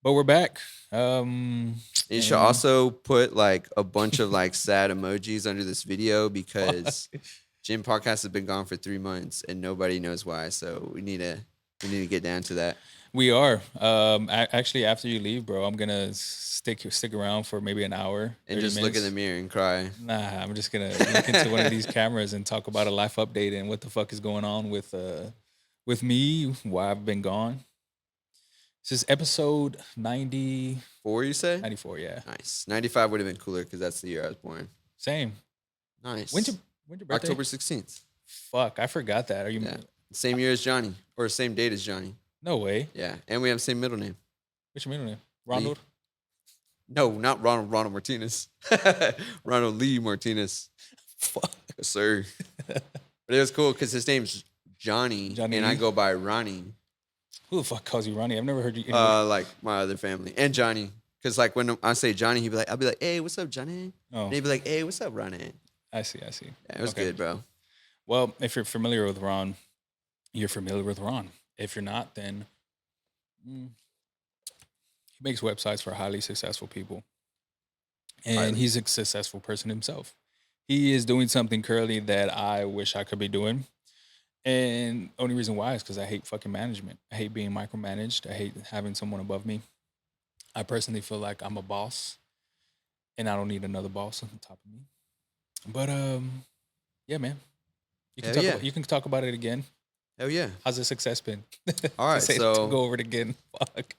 But we're back. You should And also put like a bunch of like sad emojis under this video fuck. because Gym Podcast has been gone for 3 months and nobody knows why. So we need to get down to that We are. Actually, after you leave, bro, I'm gonna stick around for maybe an hour, and 30 just look in the minutes. mirror and cry. Nah, I'm just gonna look into one of these cameras and talk about a life update and what the fuck is going on with me, why I've been gone. This is episode 90, 4, you say? 94, yeah. Nice. 95 would have been cooler because that's the year I was born. Same. Nice. When's your birthday? October 16th. Fuck, I forgot that. Are you? Yeah. Same year as Johnny, or same date as Johnny. No way. Yeah. And we have the same middle name. What's your middle name? Ronald? No, not Ronald Martinez. Ronald Lee Martinez. Fuck. Yes, sir. But it was cool because his name's Johnny, Johnny and I Lee? go by Ronnie. Who the fuck calls you Ronnie? I've never heard you. Like my other family and Johnny. Because like when I say Johnny, I'll be like, hey, what's up, Johnny? Oh, And he'd be like, hey, what's up, Ronnie? I see. Yeah, it was good, bro. Well, if you're familiar with Ron, you're familiar with Ron. If you're not, then he makes websites for highly successful people. And Highly. he's a successful person himself. He is doing something currently that I wish I could be doing. And only reason why is because I hate fucking management. I hate being micromanaged. I hate having someone above me. I personally feel like I'm a boss and I don't need another boss on top of me. But yeah, man. Hell yeah. You can talk about it again. Hell yeah. How's the success been? All right, To so go over it again. Fuck.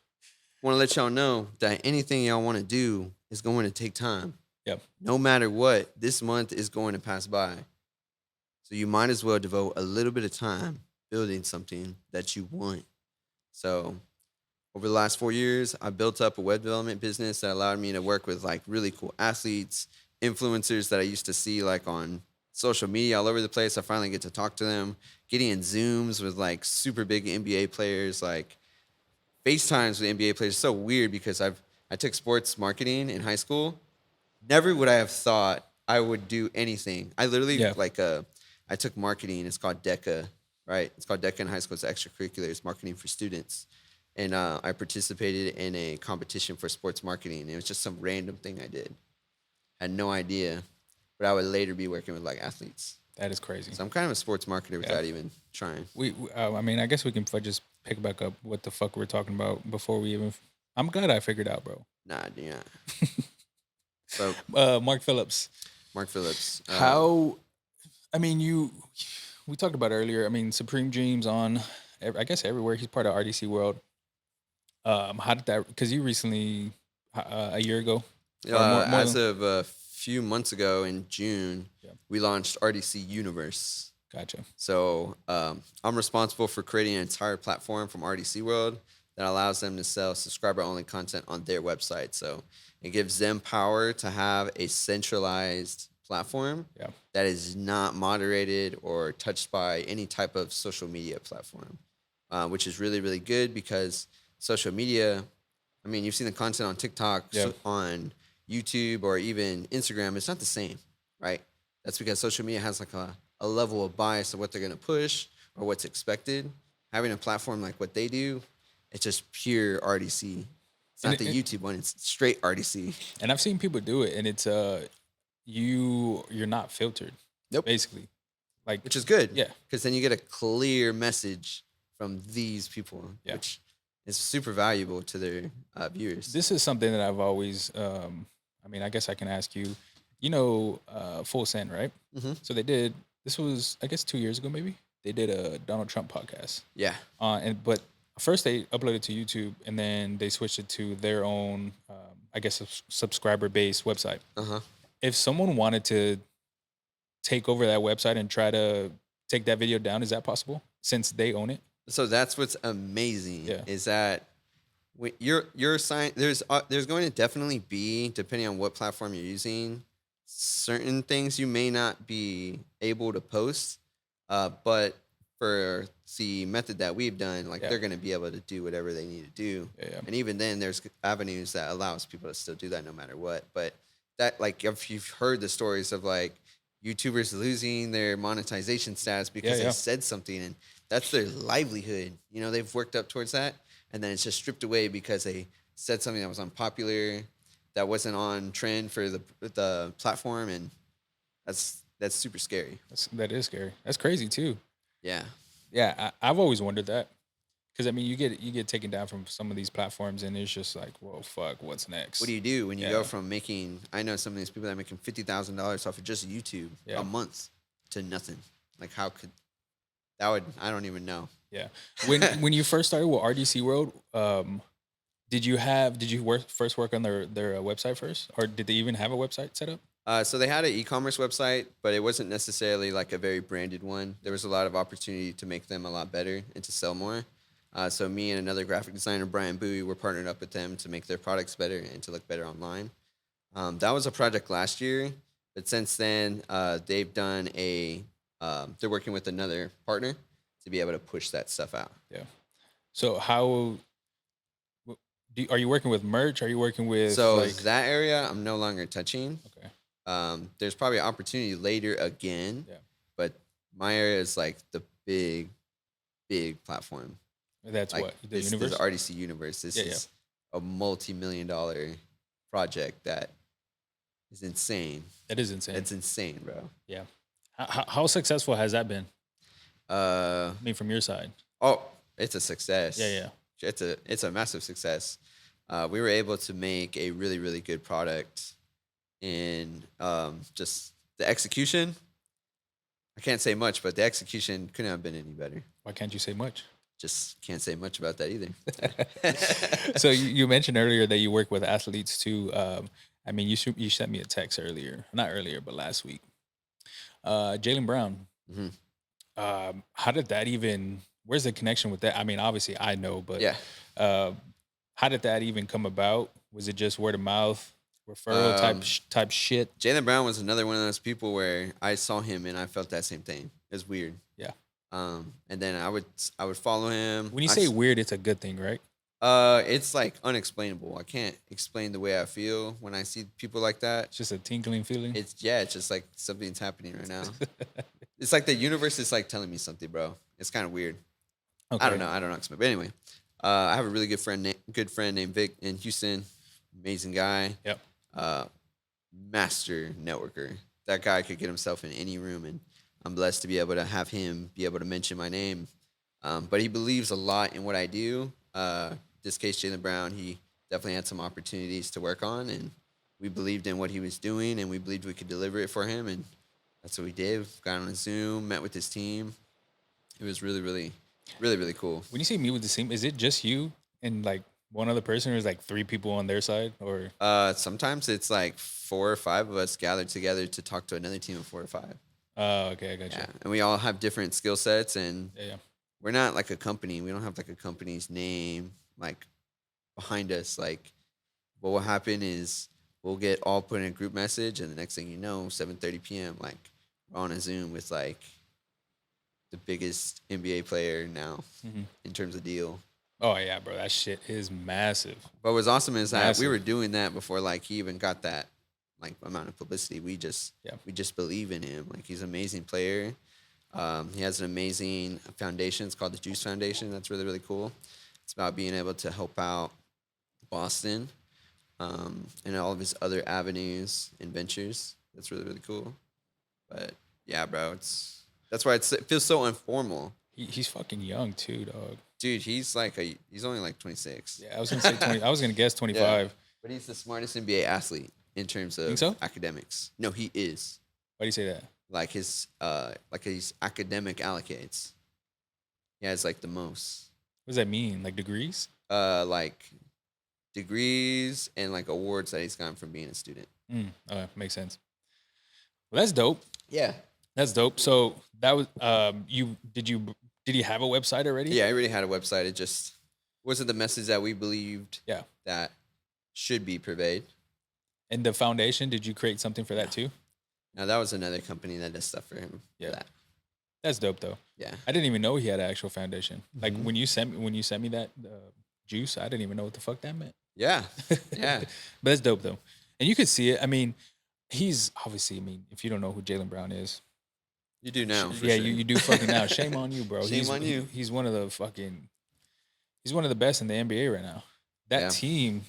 want to let y'all know that anything y'all want to do is going to take time. Yep. No matter what, this month is going to pass by. So you might as well devote a little bit of time building something that you want. So over the last 4 years, I built up a web development business that allowed me to work with like really cool athletes, influencers that I used to see like on social media all over the place. I finally get to talk to them, getting in Zooms with like super big NBA players, like FaceTimes with NBA players. It's so weird because I took sports marketing in high school. Never would I have thought I would do anything. I literally Yeah. I took marketing. It's called DECA, right? It's called DECA in high school. It's extracurriculars, marketing for students. And I participated in a competition for sports marketing. It was just some random thing I did. Had no idea, but I would later be working with like athletes. That is crazy. So I'm kind of a sports marketer without even trying. I mean, I guess we can just pick back up what the fuck we're talking about before we even. I'm glad I figured out, bro. Nah, yeah. So Mark Phillips. Mark Phillips. How? I mean, we talked about earlier. I mean, Supreme Dreams on, I guess everywhere. He's part of RDC World. How did that? Because you recently, a year ago, or more as than- of a few months ago in June, Yeah. we launched RDC Universe. Gotcha. So I'm responsible for creating an entire platform from RDC World that allows them to sell subscriber-only content on their website. So it gives them power to have a centralized platform Yeah. that is not moderated or touched by any type of social media platform, which is really, really good because social media, I mean, you've seen the content on TikTok, Yeah. on YouTube, or even Instagram. It's not the same, right? That's because social media has like a level of bias of what they're going to push or what's expected. Having a platform like what they do, it's just pure RDC. It's not And the YouTube one. It's straight RDC. And I've seen people do it, and it's you're not filtered. Nope. Basically, like Which is good. Yeah. Because then you get a clear message from these people, Yeah. which is super valuable to their viewers. This is something that I've always. I mean, I guess I can ask you. You know, Full Send, right? Mhm. So they did. This was, I guess, 2 years ago, maybe. They did a Donald Trump podcast. Yeah. But first they uploaded to YouTube, and then they switched it to their own, I guess, subscriber-based website. Uh-huh. If someone wanted to take over that website and try to take that video down, is that possible? Since they own it. So that's what's amazing Yeah. is that when your sign there's going to definitely be, depending on what platform you're using, certain things you may not be able to post, but for the method that we've done, like Yeah. they're going to be able to do whatever they need to do. Yeah. And even then, there's avenues that allows people to still do that no matter what. But that, like, if you've heard the stories of like YouTubers losing their monetization status because Yeah. they said something, and that's their livelihood. You know, they've worked up towards that. and then it's just stripped away because they said something that was unpopular, that wasn't on trend for the platform, and that's super scary. That is scary. That's crazy too. Yeah. Yeah, I've always wondered that because I mean, you get taken down from some of these platforms, and it's just like, whoa, fuck, what's What do next? you do when you go Yeah, from making? I know some of these people that are making $50,000 off of just YouTube yeah, a month to nothing. Like, how could that would? I don't even know. yeah. When you first started with RDC World, did you work on their website first, or did they even have a website set up? So they had an e-commerce website, but it wasn't necessarily like a very branded one. There was a lot of opportunity to make them a lot better and to sell more. So me and another graphic designer, Brian Bowie, were partnered up with them to make their products better and to look better online. That was a project last year, but since then they've done a. They're working with another partner to be able to push that stuff out. Yeah. So how are you working with merch? Are you working with So like that area I'm no longer touching. okay, There's probably opportunity later again, yeah, but my area is like the big platform. that's Like what the this universe? RDC universe. This Yeah, yeah, is a multi-million-dollar project that is insane. that is insane. It's insane, bro. Yeah. How successful has that been? Uh I mean, from your side. oh, it's a Yeah, success. yeah. It's a massive success. We were able to make a really good product in just the execution. I can't say much, but the execution couldn't have been any better. Why can't you say much? Just can't say much about that either. So you mentioned earlier that you work with athletes too. I mean, you sent me a text earlier, not earlier, but last week. Jalen Brown. Mhm. How did that even? Where's the connection with that? I mean, obviously I know, but Yeah. uh, how did that even come about? Was it just word of mouth, referral Um, type shit? Jalen Brown was another one of those people where I saw him and I felt that same thing. It was weird. Yeah. And then I would follow him. When you say weird, it's a good thing, right? It's like unexplainable. I can't explain the way I feel when I see people like that. It's just a tinkling feeling. It's just like something's happening right now. It's like the universe is like telling me something, bro. It's kind of weird. Okay. I don't know. Explain. But anyway, I have a really good friend named Vic in Houston. Amazing guy. Yep. Uh, Master networker. That guy could get himself in any room, and I'm blessed to be able to have him be able to mention my name. But he believes a lot in what I do. This case, Jalen Brown, he definitely had some opportunities to work on, and we believed in what he was doing, and we believed we could deliver it for him, and that's what we did. Got on a Zoom, met with his team. It was really cool. When you say meet with the team, is it just you and like one other person, or is like three people on their side, or Sometimes it's like 4 or 5 of us gathered together to talk to another team of 4 or 5. okay, I got you. Yeah, and we all have different skill sets, and Yeah, yeah. we're not like a company. We don't have like a company's name like behind us. Like, what will happen is we'll get all put in a group message, and the next thing you know, 7:30 p.m. like we're on a Zoom with like the biggest NBA player now Mhm. in terms of deal. Oh yeah, bro, that shit is massive. But what's awesome is that we Massive. were doing that before like he even got that like amount of publicity. Yeah. We just believe in him. Like he's an amazing player. He has an amazing foundation. It's called the Juice Foundation. That's really cool. It's about being able to help out Boston and all of his other avenues and ventures. That's really cool. But yeah, bro, that's why it feels so informal. He's fucking young too, dog. Dude, he's only like 26. Yeah, I was gonna say 20. I was gonna guess 25. But he's the smartest NBA athlete in terms of Think so? academics. No, he is. Why do you say that? Like his academic allocates. He has like the most. What does that mean? Like degrees? Like degrees and like awards that he's gotten from being a student. Makes sense. Well, that's dope. Yeah. That's dope. So that was did he have a website already? Yeah, I already had a website. It just wasn't the message that we believed Yeah. that should be purveyed. And the foundation, did you create something for that too? Now that was another company that does stuff for him. Yeah. For that. That's dope though. Yeah. I didn't even know he had an actual foundation. Like Mhm. when you sent me that juice, I didn't even know what the fuck that meant. Yeah. Yeah. But that's dope though. And you could see it. I mean, he's obviously, I mean, if you don't know who Jalen Brown is, You do now. For yeah, sure. you do fucking now. Shame on you, bro. Shame on you. He's one of the fucking He's one of the best in the NBA right now. That Yeah. team,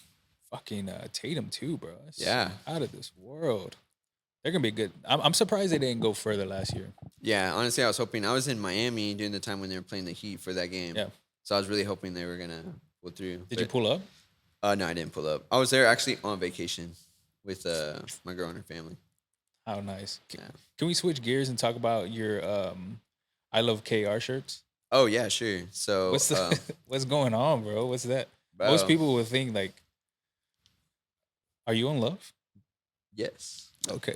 fucking Tatum too, bro. It's Yeah. out of this world. They're gonna be good. I'm surprised they didn't go further last year. Yeah, honestly, I was hoping. I was in Miami during the time when they were playing the Heat for that game. Yeah. So I was really hoping they were gonna pull through. Did you pull up? No, I didn't pull up. I was there actually on vacation with my girl and her family. How nice. Yeah. Can we switch gears and talk about your I love KR shirts? Oh yeah, sure. So What's the what's going on, bro? What's that? Most bro, people would think like, are you in love? yes. Okay.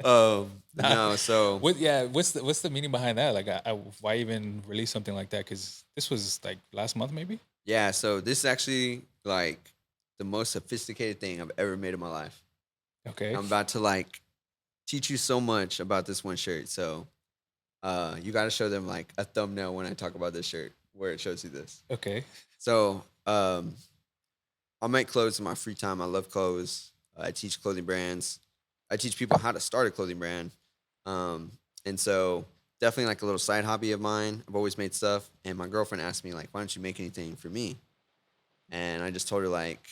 No, so What? Yeah. What's the meaning behind that? Like, why even release something like that? Because this was like last month, maybe. yeah, so this is actually like the most sophisticated thing I've ever made in my life. Okay. I'm about to like teach you so much about this one shirt. So you got to show them like a thumbnail when I talk about this shirt where it shows you this. Okay. So I make clothes in my free time. I love clothes. I teach clothing brands. I teach people how to start a clothing brand. And so definitely like a little side hobby of mine. I've always made stuff. And my girlfriend asked me like, why don't you make anything for me? And I just told her like,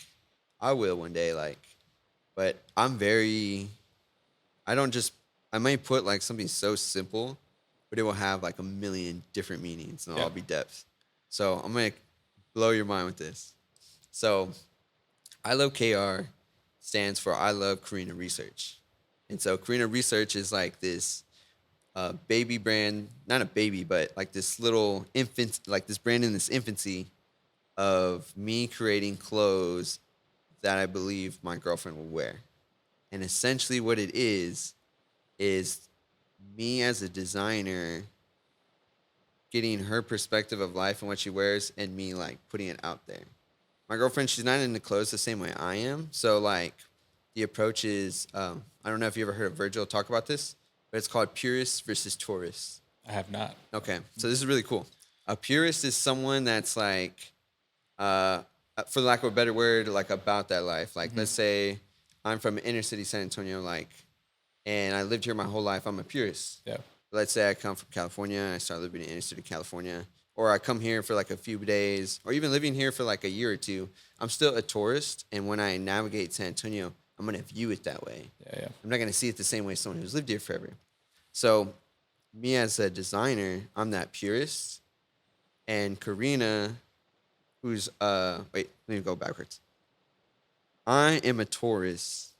I will one day. Like, but I don't just, I might put like something so simple, but it will have like a million different meanings and they'll all be depth. So I'm going to blow your mind with this. So I love KR stands for I love Karina Research. And so Karina Research is like this baby brand, not a baby, but like this little infant, like this brand in this infancy of me creating clothes that I believe my girlfriend will wear. And essentially what it is me as a designer getting her perspective of life and what she wears and me like putting it out there. My girlfriend, she's not into clothes the same way I am. So like the approach is, I don't know if you ever heard of Virgil talk about this, but it's called purists versus tourists. I have not. Okay, so this is really cool. A purist is someone that's like, for lack of a better word, like about that life. Like let's say I'm from inner city San Antonio, like, and I lived here my whole life. I'm a purist. Yeah. Let's say I come from California and I start living in inner city California, or I come here for like a few days, or even living here for like a year or two. I'm still a tourist, and when I navigate San Antonio, I'm gonna view it that way. Yeah. I'm not gonna see it the same way as someone who's lived here forever. So, me as a designer, I'm that purist, and Karina, who's wait, let me go backwards. I am a tourist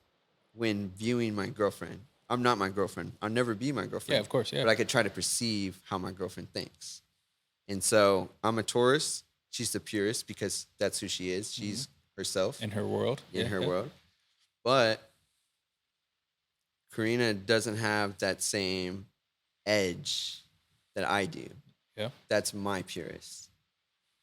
when viewing my girlfriend. I'm not my girlfriend. I'll never be my girlfriend. Yeah, of course. Yeah. But I could try to perceive how my girlfriend thinks. And so I'm a tourist. She's the purist because that's who she is. She's herself In her world. in her world. But Karina doesn't have that same edge that I do. Yeah. That's my purist.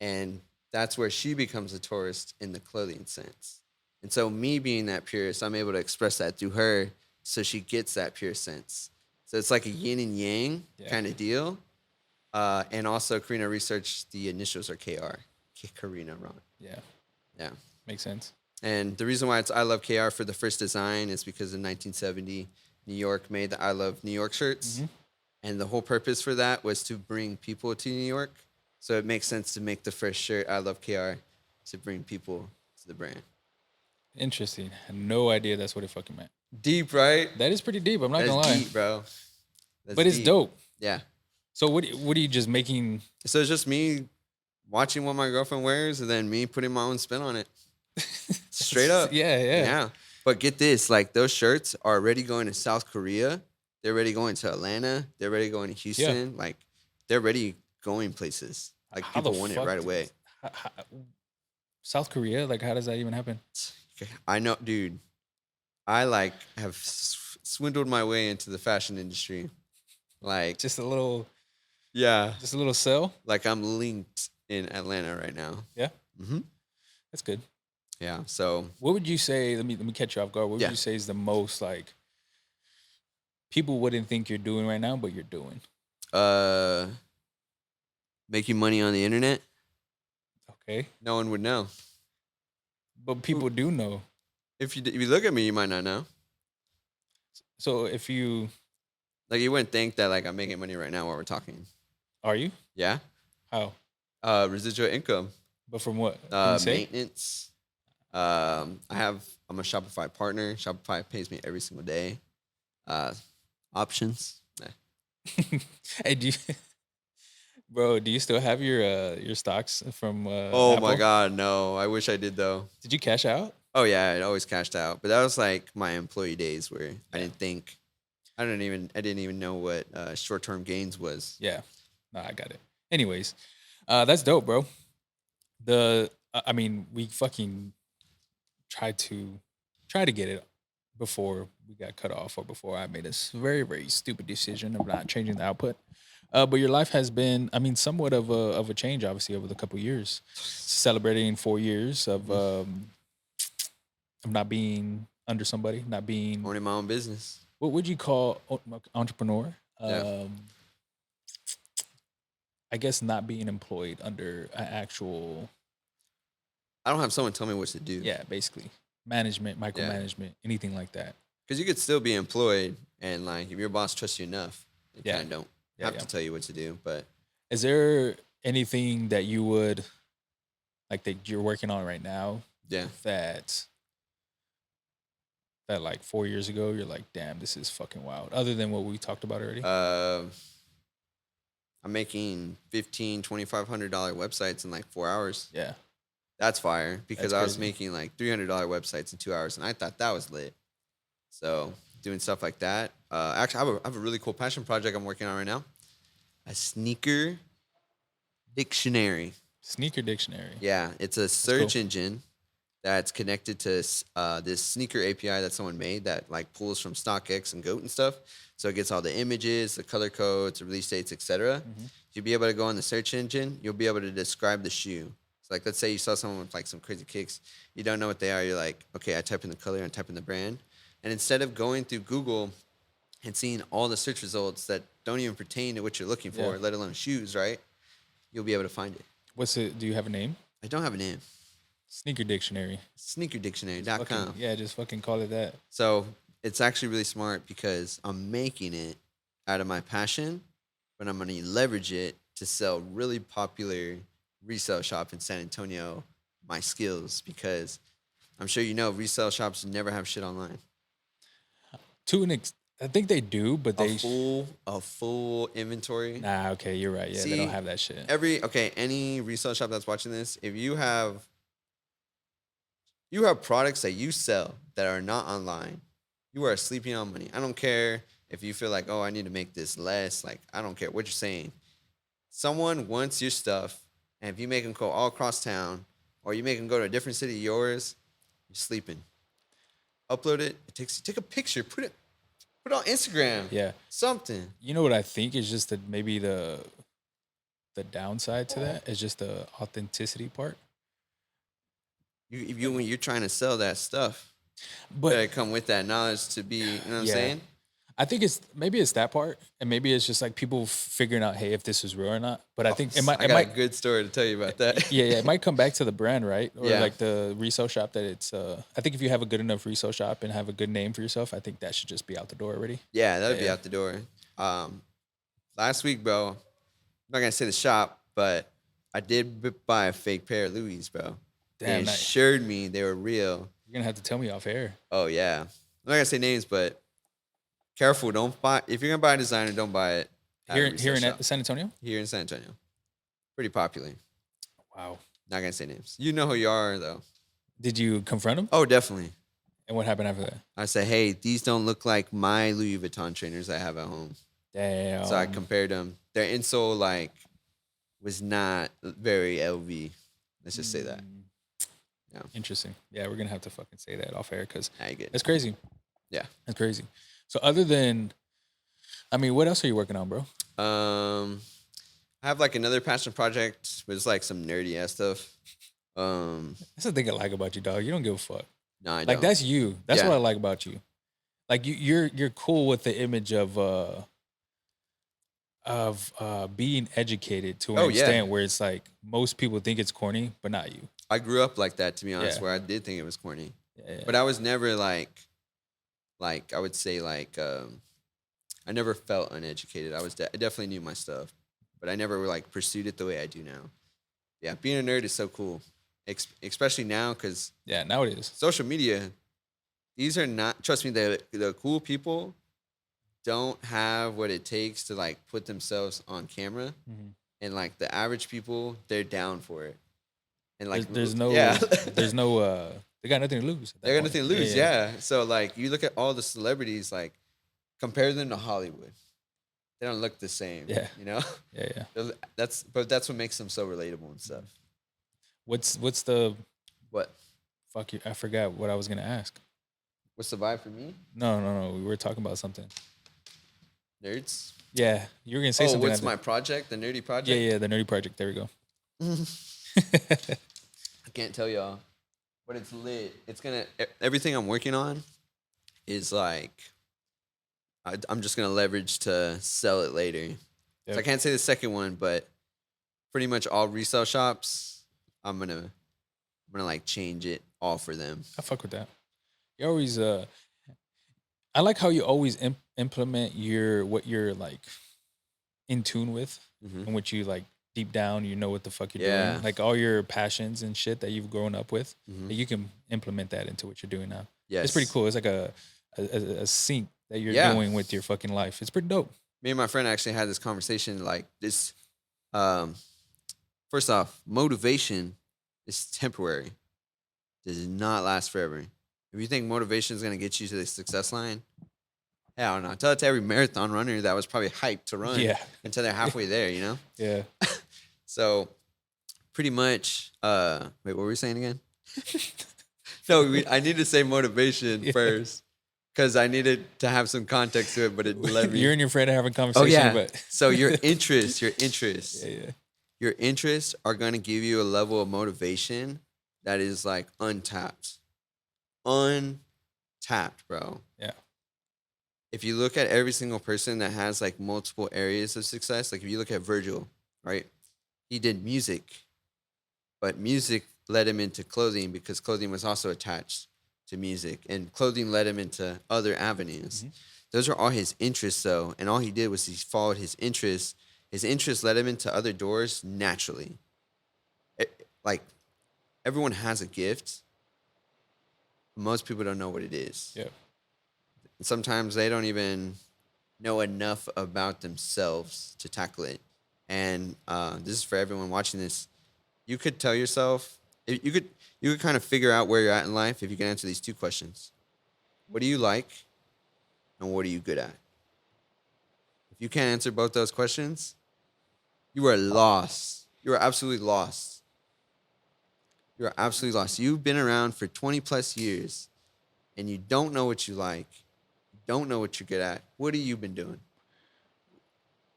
And that's where she becomes a tourist in the clothing sense. And so me being that purist, I'm able to express that through her so she gets that pure sense. So it's like a yin and yang kind of deal. And also Karina researched the initials are KR. Karina Ron. Yeah. Yeah. Makes sense. And the reason why it's I love KR for the first design is because in 1970, New York made the I love New York shirts. And the whole purpose for that was to bring people to New York. So it makes sense to make the first shirt I love KR to bring people to the brand. Interesting. I had no idea that's what it fucking meant. Deep, right? That is pretty deep. I'm not That's gonna lie. deep, bro. That's But it's deep. dope. Yeah. So what are you just making? So it's just me watching what my girlfriend wears and then me putting my own spin on it. Straight up. Yeah. But get this, like those shirts are already going to South Korea. They're already going to Atlanta. They're already going to Houston. Like they're already going places. Like How the people want it fuck right away. South Korea? Like, how does that even happen? I know, dude. I like have swindled my way into the fashion industry. Like Just a little yeah, sell? like I'm linked in Atlanta right now. Yeah. Mm-hmm. That's good. Yeah. So What would you say? Let me catch you off guard. What would you say is the most like people wouldn't think you're doing right now, but you're doing? Making money on the internet. Okay. No one would know. But people do know. If you look at me, you might not know. So if you Like you wouldn't think that like I'm making money right now while we're talking. are you? Yeah. How? Residual income, But from what? Can you say? maintenance. I'm a Shopify partner. Shopify pays me every single day. Uh, options. Hey, bro, do you still have your stocks from Oh my Apple? God, no. I wish I did though. Did you cash out? Oh yeah, it always cashed out. But that was like my employee days where Yeah. I didn't even know what short term gains was. Yeah. No, I got it. Anyways, that's dope, bro. I mean, we fucking tried to get it before we got cut off or before I made this very, very stupid decision of not changing the output. But your life has been, I mean, somewhat of a change, obviously, over the couple years. Celebrating 4 years of not being under somebody, not being Owning my own business. what would you call entrepreneur? Yeah. I guess not being employed under an actual, I don't have someone tell me what to do. yeah, basically management, micromanagement, anything like that. Because you could still be employed, and like if your boss trusts you enough, they Yeah. kind of don't Yeah, have yeah. to tell you what to do. But Is there anything that you would like that you're working on right now yeah, that like 4 years ago you're like, damn, this is fucking wild. Other than what we talked about already. I'm making $1,500-$2,500 websites in like 4 hours. Yeah. That's fire because That's I was crazy. making like $300 websites in 2 hours, and I thought that was lit. So doing stuff like that. Actually, I have a really cool passion project I'm working on right now. A sneaker dictionary. Sneaker dictionary. Yeah, it's a search cool. engine that's connected to this sneaker API that someone made that like pulls from StockX and Goat and stuff. So it gets all the images, the color codes, the release dates, etc. You'll be able to go on the search engine. You'll be able to describe the shoe. So like, let's say you saw someone with like some crazy kicks. You don't know what they are. You're like, okay, I type in the color and type in the brand. And instead of going through Google and seeing all the search results that don't even pertain to what you're looking for, Yeah. let alone shoes, right? You'll be able to find it. What's it? Do you have a name? I don't have a name. Sneaker dictionary. Sneakerdictionary.com. Yeah, just fucking call it that. So it's actually really smart because I'm making it out of my passion, but I'm going to leverage it to sell really popular resale shop in San Antonio my skills because I'm sure you know resale shops never have shit online. I think they do, but they A full inventory. Nah, okay, you're right. Yeah, they See, don't have that shit. Any resale shop that's watching this, if you have products that you sell that are not online, you are sleeping on money. I don't care if you feel like, oh, I need to make this less. Like, I don't care what you're saying. Someone wants your stuff, and if you make them go all across town, or you make them go to a different city of yours, you're sleeping. Upload it. Take a picture. Put it on Instagram. Yeah. Something. You know what I think is just that maybe the downside to that is just the authenticity part. When you're trying to sell that stuff, But better come with that knowledge to be, you know what I'm saying? I think it's that part, and maybe it's just like people figuring out, hey, if this is real or not. But I think it might. I got a good story to tell you about that. Yeah, it might come back to the brand, right? Or Yeah. like the resale shop that it's. I think if you have a good enough resale shop and have a good name for yourself, I think that should just be out the door already. Yeah, that would be Yeah. out the door. Last week, bro, I'm not gonna say the shop, but I did buy a fake pair of Louis, bro. They Damn, assured me they were real. you're gonna have to tell me off air. Oh yeah, I'm not gonna say names, but careful. Don't buy if you're gonna buy a designer. Don't buy it at a Here resale in shop. San Antonio. Here in San Antonio, pretty popular. Wow. Not gonna say names. You know who you are though. Did you confront him? Oh, definitely. And what happened after that? I said, hey, these don't look like my Louis Vuitton trainers I have at home. Damn. So I compared them. Their insole like was not very LV. Let's just say that. Yeah. Interesting. Yeah, we're gonna have to fucking say that off air because I get. that's crazy. Yeah. That's crazy. So other than, I mean, what else are you working on, bro? I have like another passion project, but it's like some nerdy ass stuff. That's the thing I like about you, dog. You don't give a fuck. No, I Like don't. that's you. That's Yeah. what I like about you. Like you're cool with the image of being educated to an Oh, yeah. extent where it's like most people think it's corny, but not you. I grew up like that, to be honest, Yeah. where I did think it was corny. Yeah. But I was never like I would say like I never felt uneducated. I definitely knew my stuff, but I never like pursued it the way I do now. Yeah, being a nerd is so cool, especially now because Yeah, now it is. social media. These are not. Trust me, the cool people don't have what it takes to like put themselves on camera, Mhm. and like the average people, they're down for it, and like There's yeah, no there's no they got nothing to lose at they that got point. nothing to Yeah, lose. yeah, Yeah, so like you look at all the celebrities, like compare them to Hollywood, they don't look the same. yeah, You know, yeah, yeah. that's what makes them so relatable and stuff. What's the What fuck you? I forgot what I was gonna ask. what's the vibe for me, No, no, no. We were talking about something. nerds? Yeah, you were gonna say Oh, something. what's my project? The nerdy Yeah, project? yeah, the nerdy project. There we go. I can't tell y'all, but it's lit. Everything I'm working on is like I'm just gonna leverage to sell it later. So I Yep. can't say the second one, but pretty much all resale shops, I'm gonna like change it all for them. I fuck with that. You always I like how you always implement what you're like in tune with Hmm. and what you like deep down you know what the fuck you're Yeah. doing. Like all your passions and shit that you've grown up with, Hmm. like, you can implement that into what you're doing now. It's pretty Yes. cool. It's like a sync that you're Yeah. doing with your fucking life. It's pretty dope. Me and my friend actually had this conversation. Like this, um, first off, motivation is temporary. Does not last forever. If you think motivation is gonna get you to the success line, hell no. Tell it to every marathon runner that was probably hyped to run Yeah. until they're halfway there. You know. Yeah. So pretty much, wait, what were we saying again? No, I need to say motivation Yeah. first because I needed to have some context to it, but it led me. You and your friend are having a Oh conversation yeah. about So your interests, your interests, yeah, yeah. your interests are going to give you a level of motivation that is like untapped, untapped, bro. Yeah. If you look at every single person that has like multiple areas of success, like if you look at Virgil, right? He did music, but music led him into clothing because clothing was also attached to music, and clothing led him into other avenues. Mhm. Those are all his interests, though, and all he did was he followed his interests. His interests led him into other doors naturally. Like everyone has a gift. Most people don't know what it is. Yeah. And sometimes they don't even know enough about themselves to tackle it. And this is for everyone watching this. You could tell yourself, you could kind of figure out where you're at in life if you can answer these two questions. What do you like, and what are you good at? If you can't answer both those questions, you are lost. You are absolutely lost. You are absolutely lost. You've been around for 20 plus years and you don't know what you like. You don't know what you're good at. What have you been doing?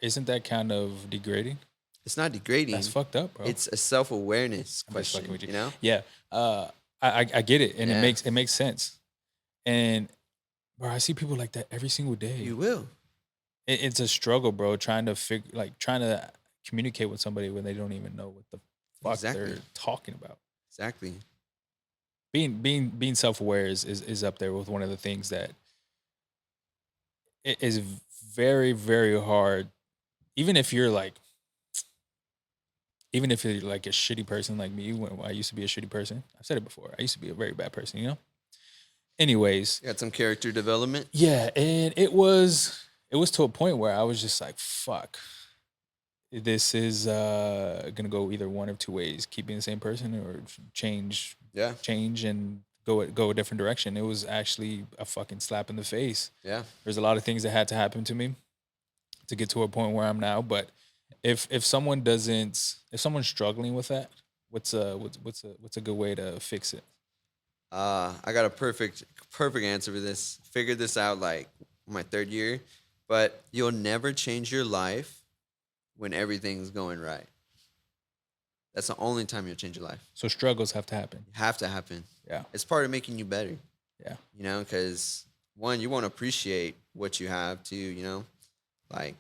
Isn't that kind of degrading? It's not degrading. That's fucked up, bro. It's a self-awareness I'm just fucking question, with you. you know? Yeah. I get it, and Yeah. it makes sense. And bro, I see people like that every single day. You will. It's a struggle, bro. Trying to communicate with somebody when they don't even know what the fuck Exactly. they're talking about. Exactly. Being self aware is up there with one of the things that is very very hard. Even if you're like, even if you're like a shitty person like me, when I used to be a shitty person. I've said it before. I used to be a very bad person. You know. Anyways, You got some character development. yeah, and it was to a point where I was just like, fuck. This is gonna go either one of two ways: keep being the same person, or change Yeah. and go a different direction. It was actually a fucking slap in the face. Yeah. There's a lot of things that had to happen to me to get to a point where I'm now. But if someone's struggling with that, what's a good way to fix it? I got a perfect answer for this. Figured this out like my third year, but you'll never change your life when everything's going right. That's the only time you'll change your life. So struggles have to happen. Have to happen. Yeah, It's part of making you better. yeah, You know, because one, you won't appreciate what you have. Two, you know, like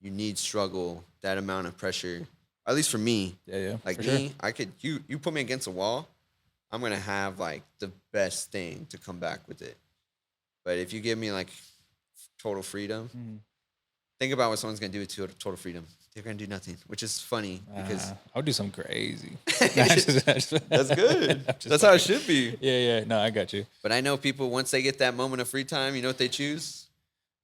you need struggle, that amount of pressure. At least for me, yeah. like for me, sure. I could you put me against a wall, I'm gonna have like the best thing to come back with it. But if you give me like total freedom, Mhm. think about what someone's gonna do with total freedom. they're gonna do nothing, which is funny because I'll do something crazy. that's good. I'm just That's how it fucking- should be. Yeah. No, I got you. But I know people once they get that moment of free time, you know what they choose?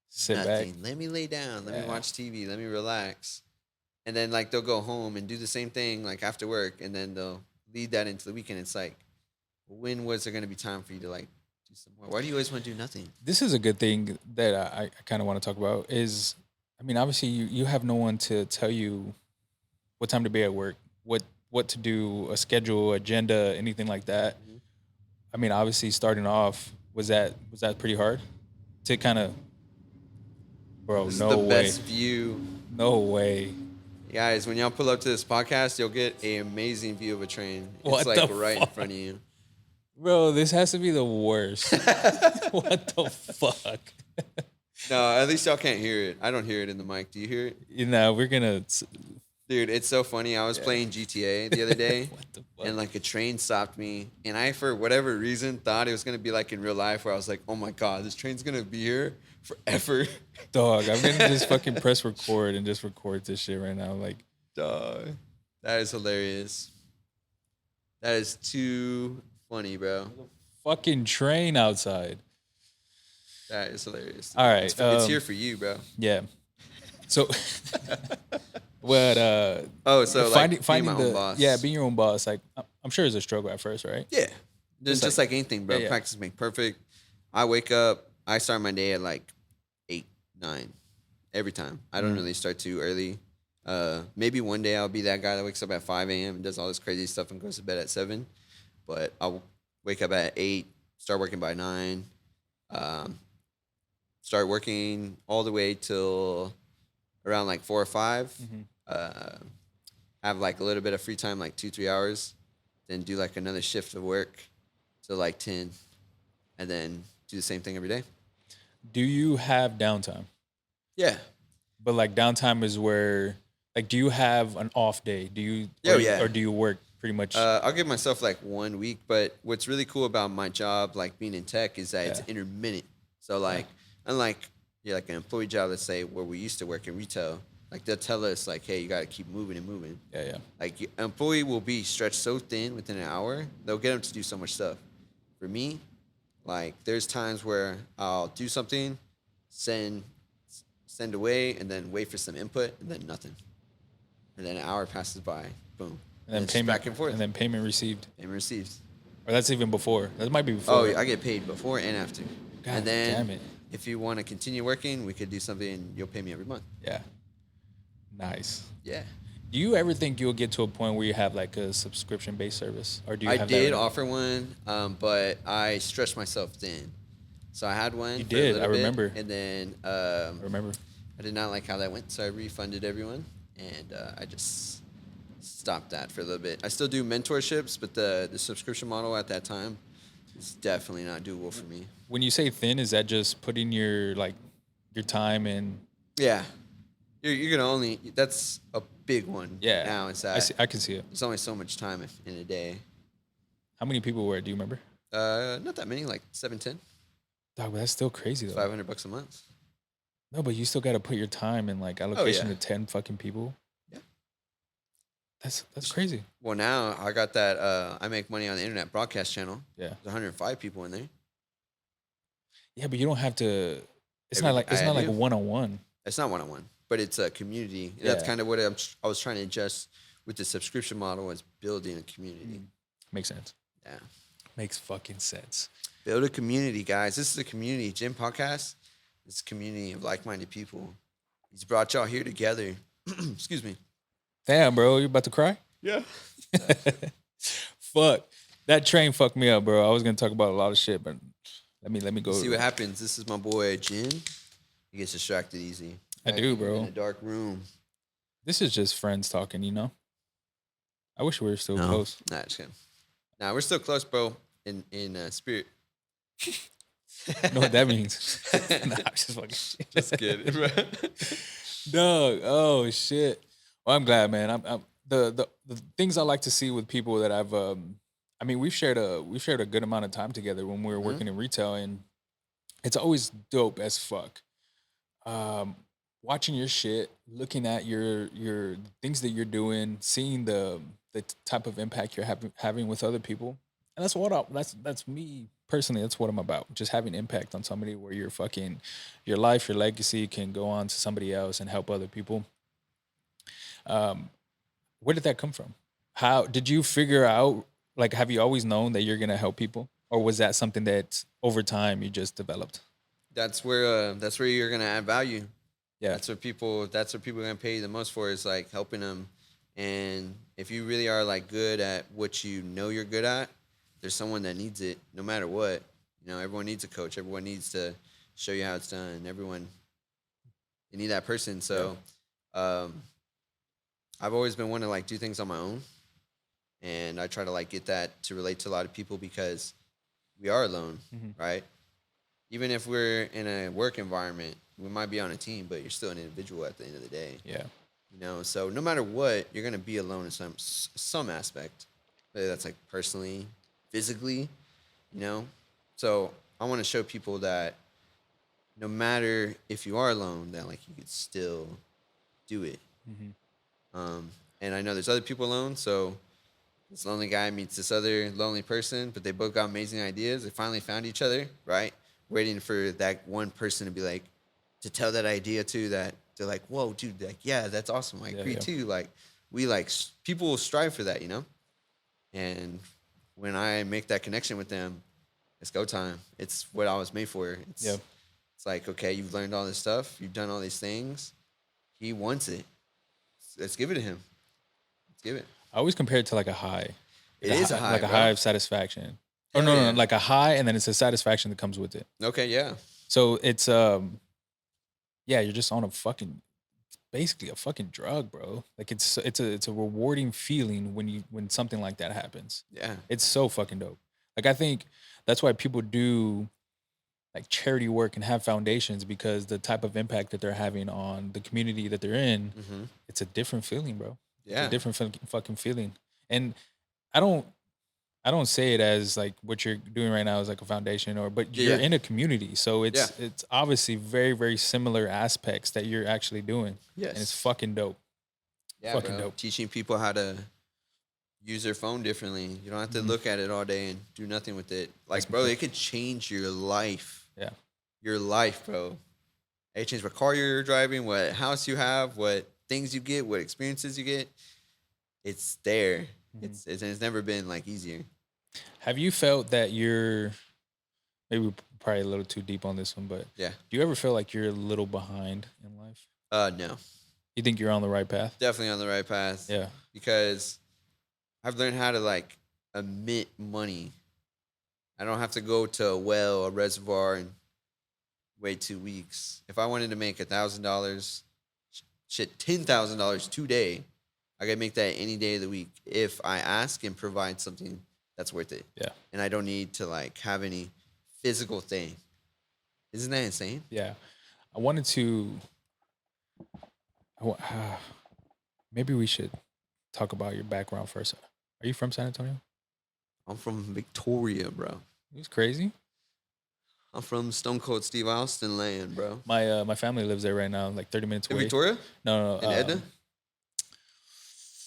Sit Nothing. back. Let me lay down. Let me Yeah. watch TV. Let me relax. And then like they'll go home and do the same thing like after work, and then they'll lead that into the weekend. It's like, when was there gonna be time for you to like do some more? Why do you always want to do nothing? This is a good thing that I kind of want to talk about. Is I mean, obviously, you have no one to tell you what time to be at work, what to do, a schedule, agenda, anything like that. Mhm. I mean, obviously, starting off was that pretty hard to kind of, bro? This is No the way, best view. no way. Guys, when y'all pull up to this podcast, you'll get an amazing view of a train. It's What like the right in fuck? front of you. Bro, this has to be the worst. What the fuck? No, at least y'all can't hear it. I don't hear it in the mic. Do you hear it? You know, we're gonna. Dude, it's so funny. I was playing GTA the other day, What the fuck? and like a train stopped me, and I, for whatever reason, thought it was gonna be like in real life, where I was like, "Oh my god, this train's gonna be here forever." Dog, I'm gonna just fucking press record and just record this shit right now. Like, Dog, that is hilarious. That is too funny, bro. fucking train outside. That is hilarious. All right, It's here for you, bro. Yeah. So, what? Oh, so finding like finding being my the own boss. yeah, being your own boss. Like, I'm sure it's a struggle at first, right? Yeah. There's Just just like anything, bro. yeah. Practice make perfect. I wake up, I start my day at like 8, 9 every time. I don't Mhm. really start too early. Maybe one day I'll be that guy that wakes up at 5 a.m. and does all this crazy stuff and goes to bed at 7. But I'll wake up at 8, start working by 9, start working all the way till around like 4 or 5. Mhm. Have like a little bit of free time, like 2, 3 hours, then do like another shift of work till like 10, and then do the same thing every day. Do you have downtime? Yeah. But like downtime is where, like, do you have an off day? Do you? Oh, or, yeah. Or do you work pretty much? I'll give myself like 1 week, but what's really cool about my job, like being in tech, is that it's Yeah. intermittent. So like, unlike like an employee job, let's say where we used to work in retail, like they'll tell us like, hey, you got to keep moving and moving. Yeah. Like an employee will be stretched so thin within an hour, they'll get them to do so much stuff. For me, like there's times where I'll do something, send away, and then wait for some input, and then nothing. And then an hour passes by, boom. And then it's payment back and forth. And then payment received. Payment received. Or that's even before. That might be before. Oh, I get paid before and after. God and then damn it. if you want to continue working, we could do something. You'll pay me every month. Yeah. Nice. Yeah. Do you ever think you'll get to a point where you have like a subscription based service, or do you? I have did that offer one, but I stretched myself thin. So I had one. You for a did, little I bit, remember. And then I remember. I did not like how that went, so I refunded everyone, and I just stopped that for a little bit. I still do mentorships, but the subscription model at that time is definitely not doable for me. When you say thin, is that just putting your time in? Yeah, you're gonna only. That's a big one. Yeah. Now it's I that see, I can see it. there's only so much time in a day. How many people were it? Do you remember? Not that many, like 7, 10, Dog, but that's still crazy though. $500 a month. No, but you still got to put your time and like allocation yeah. to 10 fucking people. Yeah. That's crazy. Well, now I got that. I make money on the internet broadcast channel. Yeah. There's 105 people in there. Yeah, but you don't have to. It's Every- not like I do. one on one. It's not one-on-one, but it's a community. That's Yeah. kind of what I was trying to adjust with the subscription model, is building a community. Makes sense. Yeah. Makes fucking sense. Build a community, guys. This is a community. Ginn Podcast is a community of like-minded people. He's brought y'all here together. Excuse me. Damn, bro, you about to cry? Yeah. Fuck. That train fucked me up, bro. I was gonna talk about a lot of shit, but let me go. See what happens. This is my boy Ginn. He gets distracted easy. I do, bro. In a dark room. This is just friends talking, you know. I wish we were still close. Nah, just kidding. Nah, we're still close, bro. In spirit. You know what that means? Nah, I'm just fucking shit. Just kidding, bro. Dog. Oh shit. Well, I'm glad, man. I'm the things I like to see with people that I've I mean, we've shared a good amount of time together when we were working in retail, and it's always dope as fuck. watching your shit, looking at your things that you're doing, seeing the type of impact you're having with other people, and that's me personally. That's what I'm about. Just having impact on somebody where your life, your legacy can go on to somebody else and help other people. Um, where did that come from? How did you figure out? Like, have you always known that you're gonna help people, or was that something that over time you just developed? That's where you're gonna add value. Yeah. That's what people are gonna pay you the most for is like helping them. And if you really are like good at what you know you're good at, there's someone that needs it no matter what. Everyone needs a coach. Everyone needs to show you how it's done. Everyone you need that person. Yeah. So um, I've always been one to like do things on my own, and I try to like get that to relate to a lot of people because we are alone, Hmm. right? Even if we're in a work environment, we might be on a team, but you're still an individual at the end of the day. Yeah. So no matter what, you're gonna be alone in some aspect, whether that's like personally, physically, you know. So I want to show people that no matter if you are alone, that like you could still do it. Hmm. And I know there's other people alone, so this lonely guy meets this other lonely person, but they both got amazing ideas. They finally found each other, right? Waiting for that one person to be like, to tell that idea to that they're like, whoa, dude, like, yeah, that's awesome. I Yeah. agree Yeah. too. Like, we like people will strive for that. And when I make that connection with them, it's go time. It's what I was made for. Yeah. It's like, okay, you've learned all this stuff, you've done all these things. He wants it. Let's give it to him. Let's give it. I always compare it to like a high, It is a high, like a bro. high of satisfaction. Or Hell no, yeah. like a high, and then it's a satisfaction that comes with it. Okay, yeah. So it's yeah, you're just on a fucking basically a fucking drug, bro. Like it's a rewarding feeling when something like that happens. Yeah. It's so fucking dope. Like I think that's why people do like charity work and have foundations because the type of impact that they're having on the community that they're in, Mm-hmm. it's a different feeling, bro. It's a Yeah. different fucking feeling. And I don't I don't say it as like what you're doing right now is like a foundation but Yeah. you're Yeah. in a community. So Yeah. it's obviously very, very similar aspects that you're actually doing. And it's Yes. fucking dope. Yeah, Fucking bro. dope. Teaching people how to use their phone differently. You don't have to Mhm. look at it all day and do nothing with it. That's Like, bro, it could change your life. yeah. Your life, bro. It change what car you're driving, what house you have, what things you get, what experiences you get. It's there. Mhm. It's never been like easier. Have you felt that you're maybe we're probably a little too deep on this one, but Yeah. do you ever feel like you're a little behind in life? No. You think you're on the right path? Definitely on the right path. Yeah. Because I've learned how to like emit money. I don't have to go to a well, a reservoir, and wait 2 weeks. If I wanted to make $1,000, shit, $10,000 today, I could make that any day of the week if I ask and provide something that's worth it. Yeah. And I don't need to like have any physical thing. Isn't that insane? Yeah. I wanted to maybe we should talk about your background first. Are you from San Antonio? I'm from Victoria, bro. It was crazy. I'm from Stone Cold Steve Austin land, bro. My family lives there right now, like 30 minutes In away. Victoria? No, In Edna?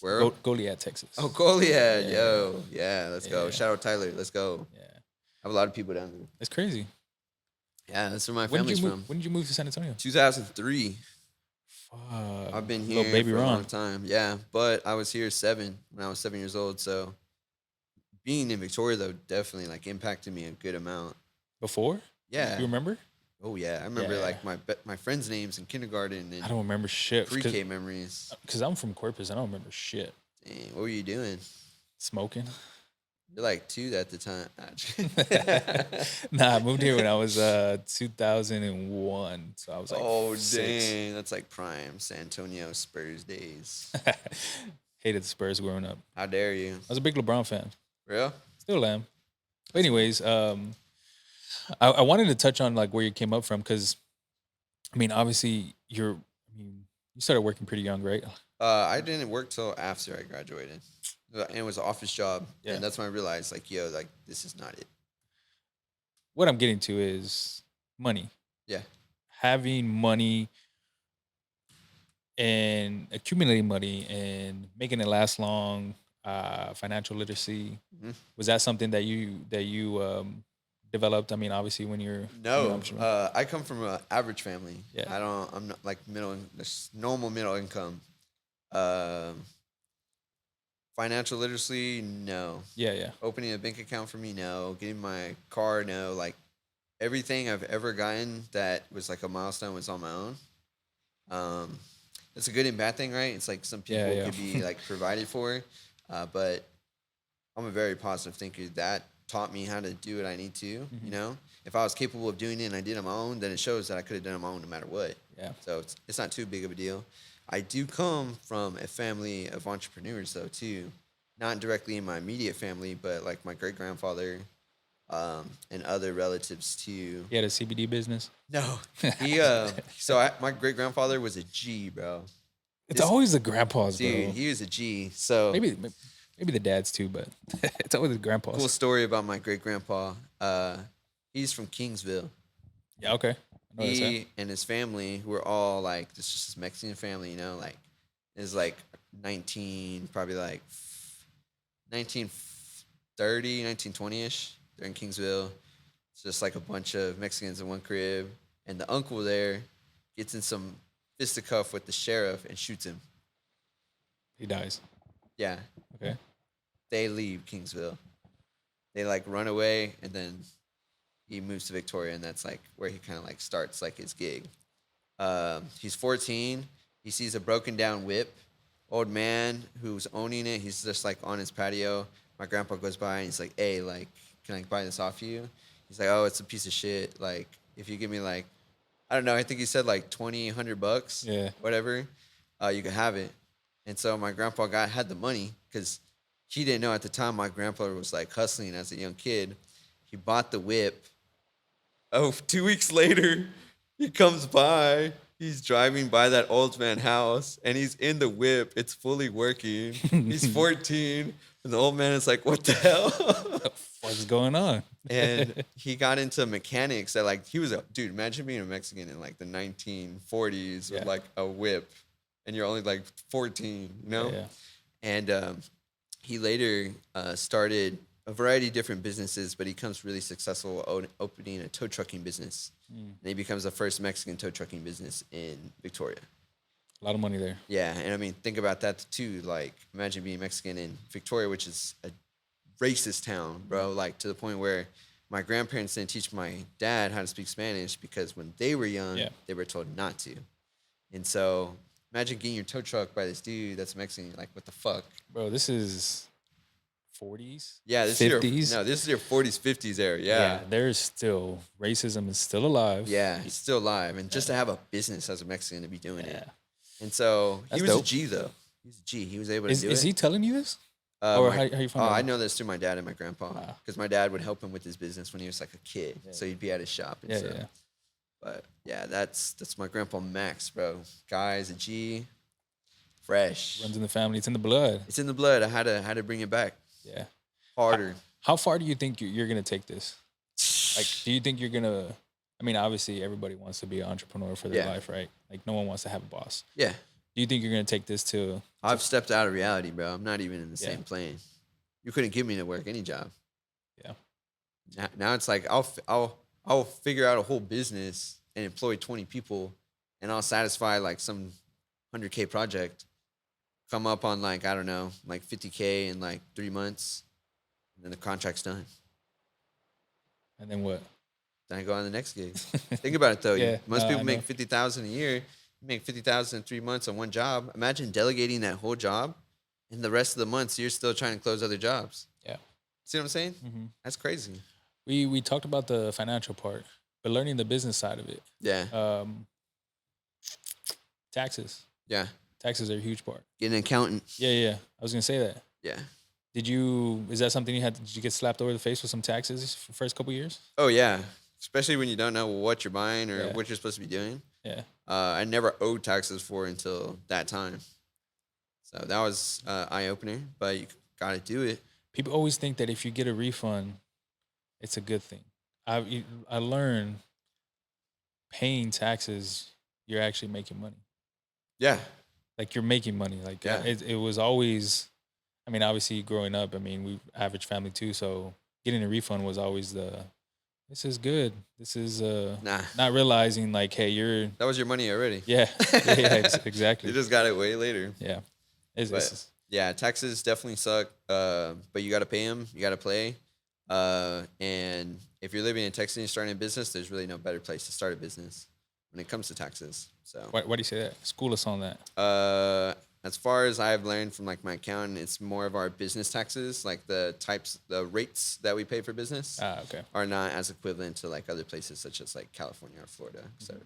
Where? Goliad, Texas. Oh, Goliad. Yeah. Yo. Yeah, let's go. Yeah. Shout out Tyler. Let's go. Yeah. I have a lot of people down there. It's crazy. Yeah, that's where my When did family's you from. move, when did you move to San Antonio? 2003. Fuck. I've been Little here baby for a Ron. long time. Yeah, but I was here when I was 7 years old. So being in Victoria though definitely like impacted me a good amount. Before? Yeah. You remember? Oh yeah, I remember Yeah. like my friends' names in kindergarten I and don't remember shit. pre-K memories. Because I'm from Corpus. I don't remember shit. Dang, what were you doing? Smoking. You're like 2 at the time. Nah, I moved here when I was 2001. So I was like, Oh 6. dang, that's like prime San Antonio Spurs days. Hated the Spurs growing up. How dare you? I was a big LeBron fan. Real? Still am. But anyways, I wanted to touch on like where you came up from because I mean, obviously you started working pretty young, right? I didn't work till after I graduated. And it was an office job. Yeah. And that's when I realized, like, yo, like, this is not it. What I'm getting to is money. Yeah. Having money and accumulating money and making it last long, financial literacy, Mhm. was that something that you developed? I mean, obviously when you're No, entrepreneur. I come from an average family. Yeah. I don't. I'm not like just normal middle income. Um, Financial literacy, no. Yeah, yeah. Opening a bank account for me, no. Getting my car, no. Like everything I've ever gotten that was like a milestone was on my own. Um, it's a good and bad thing, right? It's like some Yeah, people yeah. could be like provided for, but I'm a very positive thinker. That taught me how to do what I need to. You Mhm. know, if I was capable of doing it and I did it on my own, then it shows that I could have done it on my own no matter what. Yeah. So it's not too big of a deal. I do come from a family of entrepreneurs though too, not directly in my immediate family, but like my great grandfather and other relatives too. He had a CBD business. No, he my great grandfather was a G, bro. It's This always the grandpas, dude, bro. he was a G. So Maybe the dads too, but it's always the cool grandpas. story about my great grandpa. He's from Kingsville. Yeah, okay. I know that's that. He and his family, who were all like this, just this Mexican family, you know, like is like 19, probably like 1930, 1920 ish. They're in Kingsville. It's just like a bunch of Mexicans in one crib, and the uncle there gets in some fisticuff with the sheriff and shoots him. He dies. Yeah, Okay. they leave Kingsville. They like run away, and then he moves to Victoria, and that's like where he kind of like starts like his gig. He's 14. He sees a broken down whip. Old man who's owning it. He's just like on his patio. My grandpa goes by and he's like, "Hey, like, can I buy this off you?" He's like, "Oh, it's a piece of shit. Like, if you give me like, I don't know. I think he said like 20, $100, Yeah. whatever. You can have it." And so my grandpa had the money because he didn't know at the time my grandpa was like hustling as a young kid. He bought the whip. Oh, 2 weeks later, he comes by. He's driving by that old man house and he's in the whip. It's fully working. He's 14. And the old man is like, "What the hell?" What's going on? And he got into mechanics that, like, he was a dude. Imagine being a Mexican in like the 1940s with Yeah. like a whip and you're only like 14, you Yeah, know? yeah. And he later started a variety of different businesses, but he becomes really successful opening a tow trucking business. Mm. And he becomes the first Mexican tow trucking business in Victoria. A lot of money there. Yeah, and I mean, think about that too. Like, imagine being Mexican in Victoria, which is a racist town, bro. Like, to the point where my grandparents didn't teach my dad how to speak Spanish because when they were young, Yeah. they were told not to. And so, imagine getting your tow truck by this dude that's Mexican. Like, what the fuck? Bro, this is 40s, Yeah, 50s. this is your 40s, 50s era. Yeah, Yeah. there's still racism is still alive. Yeah, he's still alive. And just to have a business as a Mexican to be doing Yeah. it. And so he That's was a dope. G though. He's a G. He was able to Is do is it. he telling you this? Or My, how you find I out? know this through my dad and my grandpa Wow. because my dad would help him with his business when he was like a kid. Yeah. So he'd be at his shop and Yeah, stuff. yeah. But yeah, that's my grandpa Max, bro. Guy's a G, fresh. Runs in the family. It's in the blood. It's in the blood. I had to bring it back Yeah. harder. How far do you think you're gonna take this? Like, do you think you're gonna? I mean, obviously, everybody wants to be an entrepreneur for their Yeah. life, right? Like, no one wants to have a boss. Yeah, Do you think you're gonna take this to? I've stepped out of reality, bro. I'm not even in the Yeah. same plane. You couldn't get me to work any job. Yeah. Now it's like I'll figure out a whole business and employ 20 people, and I'll satisfy like some 100K project. Come up on like, I don't know, like 50K in like 3 months, and then the contract's done. And then what? Then I go on the next gig. Think about it though. Yeah, Most no, people I make know. 50,000 a year. You make 50,000 in 3 months on one job. Imagine delegating that whole job, and the rest of the months you're still trying to close other jobs. Yeah. See what I'm saying? hmm That's crazy. We talked about the financial part, but learning the business side of it. Yeah, Taxes. yeah. Taxes are a huge part. Get an accountant. Yeah, yeah. I was gonna say that. Yeah. Did you? Is that something you had? Did you get slapped over the face with some taxes for the first couple years? Oh yeah. Especially when you don't know what you're buying or Yeah. what you're supposed to be doing. Yeah. I never owed taxes for until that time. So that was eye opener, but you gotta do it. People always think that if you get a refund, it's a good thing. I learned paying taxes, you're actually making money. Yeah. like you're making money. Like Yeah. it was always. I mean, obviously, growing up, I mean, we average family too, so getting a refund was always the. This is good. This is Nah, not realizing like, hey, you're that was your money already. yeah, yeah, You exactly. just got it way later. Yeah, But it's yeah, taxes definitely suck. But you got to pay them. You got to play. And if you're living in Texas and you're starting a business, there's really no better place to start a business when it comes to taxes. So, why do you say that? School us on that. as far as I've learned from like my accountant, it's more of our business taxes, like the rates that we pay for business Ah, okay. are not as equivalent to like other places such as like California or Florida, etc.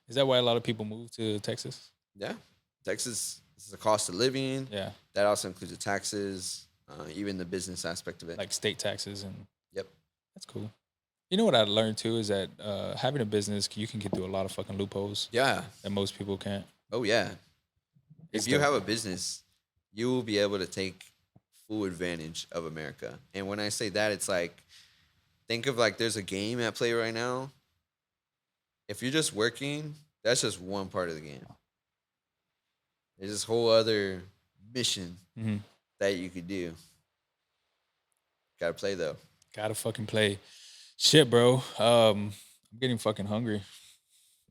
Is that why a lot of people move to Texas? Yeah, Texas is the cost of living. Yeah, That also includes the taxes, even the business aspect of it. like state taxes and Yep. that's cool. You know what I learned too is that having a business, you can get through a lot of fucking loopholes Yeah. that most people can't. Oh yeah. It's If you the- have a business, you will be able to take full advantage of America. And when I say that, it's like think of like there's a game at play right now. If you're just working, that's just one part of the game. There's this whole other mission Mhm. that you could do. Gotta play though. Gotta fucking play. Shit, bro. I'm getting fucking hungry.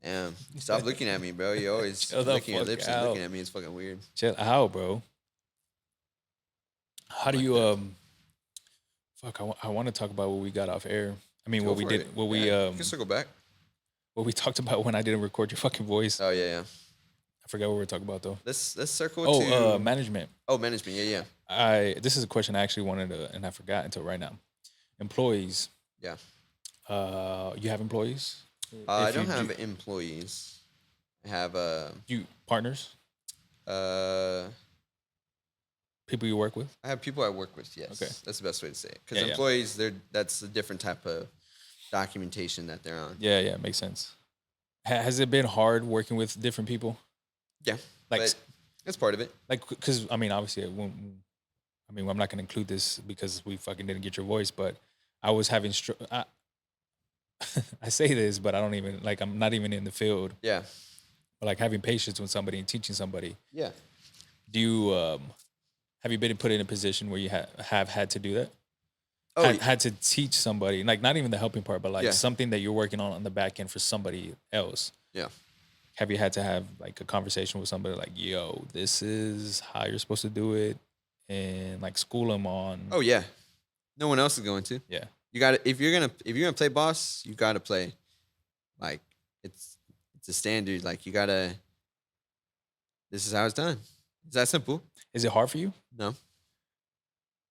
Damn. Stop looking at me, bro. You're always Chill the licking your fuck lips and out. looking at me. It's fucking weird. Chill out, bro. How do Like you that. Fuck, I want to talk about what we got off air. I mean, Go what we for did, it. what we Yeah, you can circle back. what we talked about when I didn't record your fucking voice. Oh yeah, yeah. I forgot what we were talking about though. Let's circle Oh, to management. management. Yeah, yeah. This is a question I actually wanted to, and I forgot until right now. Employees. Yeah. You have employees? I If don't you have employees. I have you partners, uh people you work with. I have people I work with. Yes, Okay. that's the best way to say it. Because Yeah, yeah. employees, that's a different type of documentation that they're on. Yeah, yeah, makes sense. Has it been hard working with different people? Yeah, Like, but that's part of it. like, because I mean, obviously, I mean, I'm not gonna include this because we fucking didn't get your voice, but I was having. I say this, but I don't even like. I'm not even in the field. Yeah, But like having patience with somebody and teaching somebody. yeah. Do you have you been put in a position where you have had to do that? Oh, Had to teach somebody, like not even the helping part, but like Yeah. something that you're working on the back end for somebody else. yeah. Have you had to have like a conversation with somebody like, yo, this is how you're supposed to do it, and like school them on? Oh, yeah. No one else is going to. Yeah, You got to if you're gonna play boss, you got to play. Like it's a standard. Like you gotta. This is how it's done. It's that simple. is it hard for you? No,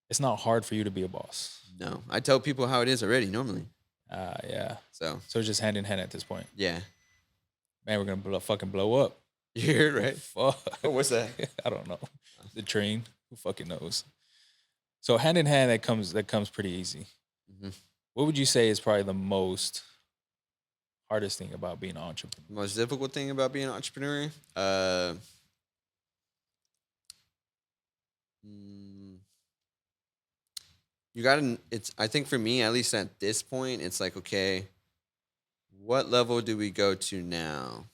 It's not hard for you to be a boss. no. I tell people how it is already normally. Yeah. So So it's just hand in hand at this point. yeah, Man, we're gonna fucking blow up. you hear it right. Fuck. Oh, what's that? I don't know. The train. Who fucking knows? So hand in hand, that comes pretty easy. Mhm. What would you say is probably the most hardest thing about being an entrepreneur? The most difficult thing about being an entrepreneur, mm, you gotta. It's. I think for me, at least at this point, it's like okay, what level do we go to now?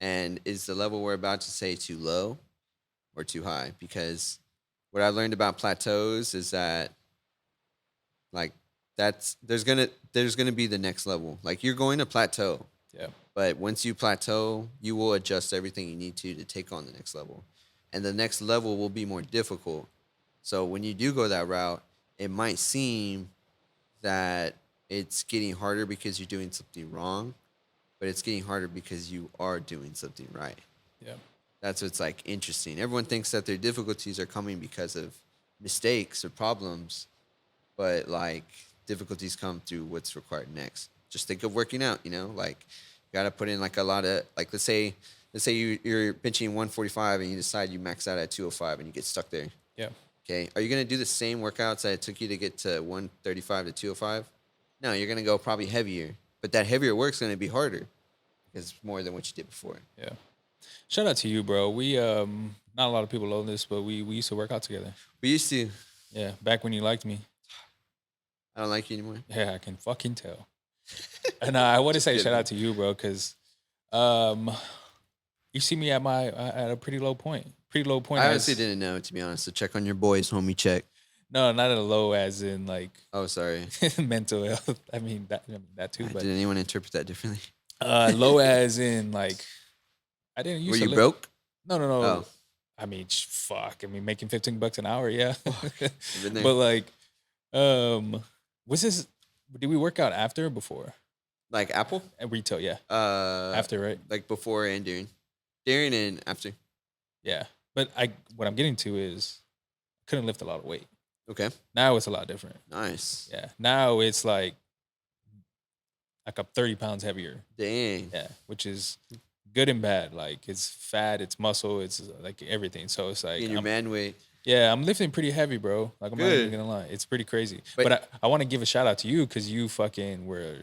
And is the level we're about to say too low or too high? Because what I learned about plateaus is that like there's gonna be the next level. Like you're going to plateau. Yeah. But once you plateau, you will adjust everything you need to take on the next level. And the next level will be more difficult. So when you do go that route, it might seem that it's getting harder because you're doing something wrong, but it's getting harder because you are doing something right. Yeah. That's what's like interesting. Everyone thinks that their difficulties are coming because of mistakes or problems, but like difficulties come through what's required next. Just think of working out, like you gotta put in like a lot of like let's say you're benching 145 and you decide you max out at 205 and you get stuck there. Yeah. Okay. Are you gonna do the same workouts that it took you to get to 135 to 205? No, you're gonna go probably heavier. But that heavier work's gonna be harder because it's more than what you did before. Yeah. Shout out to you, bro. We not a lot of people know this, but we used to work out together. We used to. Yeah. Back when you liked me. I don't like you anymore. Yeah, I can fucking tell. And I want to say kidding. shout out to you, bro, because You see me at my at a pretty low point. Pretty low point I honestly as didn't know, to be honest. So check on your boys, homie. Check. no, not at a low as in like Oh, sorry. mental health. I mean that too, but Did anyone interpret that differently? low as in like I didn't Were used to you live. broke? No, no, Oh, no. I mean, fuck. I mean, making $15 an hour, yeah. fuck. I've been there. But like, um, was this? Did we work out after or before? Like Apple? At retail, yeah. Uh, After, right? like before and during. During and after. Yeah. But what I'm getting to is I couldn't lift a lot of weight. Okay. Now it's a lot different. Nice. Yeah. Now it's like I'm 30 pounds heavier. Dang. Yeah. Which is good and bad. Like it's fat, it's muscle, it's like everything. So it's like In your man weight. yeah, I'm lifting pretty heavy, bro. Like I'm not even Good. gonna lie, it's pretty crazy. But- But I want to give a shout out to you because you fucking were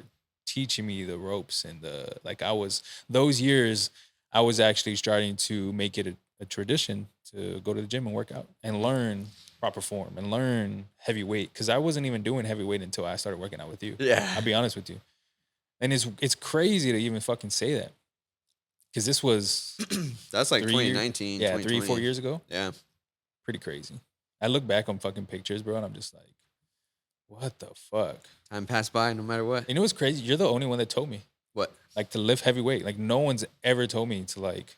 teaching me the ropes and the like. I was those years. I was actually starting to make it a tradition to go to the gym and work out and learn proper form and learn heavy weight because I wasn't even doing heavy weight until I started working out with you. Yeah. I'll be honest with you, and it's crazy to even fucking say that because this was That's like 3 years 2019. yeah, 2020. 3 4 years ago. Yeah. Pretty crazy. I look back on fucking pictures, bro, and I'm just like, what the fuck? Time passed by no matter what. You know what's crazy? You're the only one that told me, What? like, to lift heavy weight. Like, no one's ever told me to, like,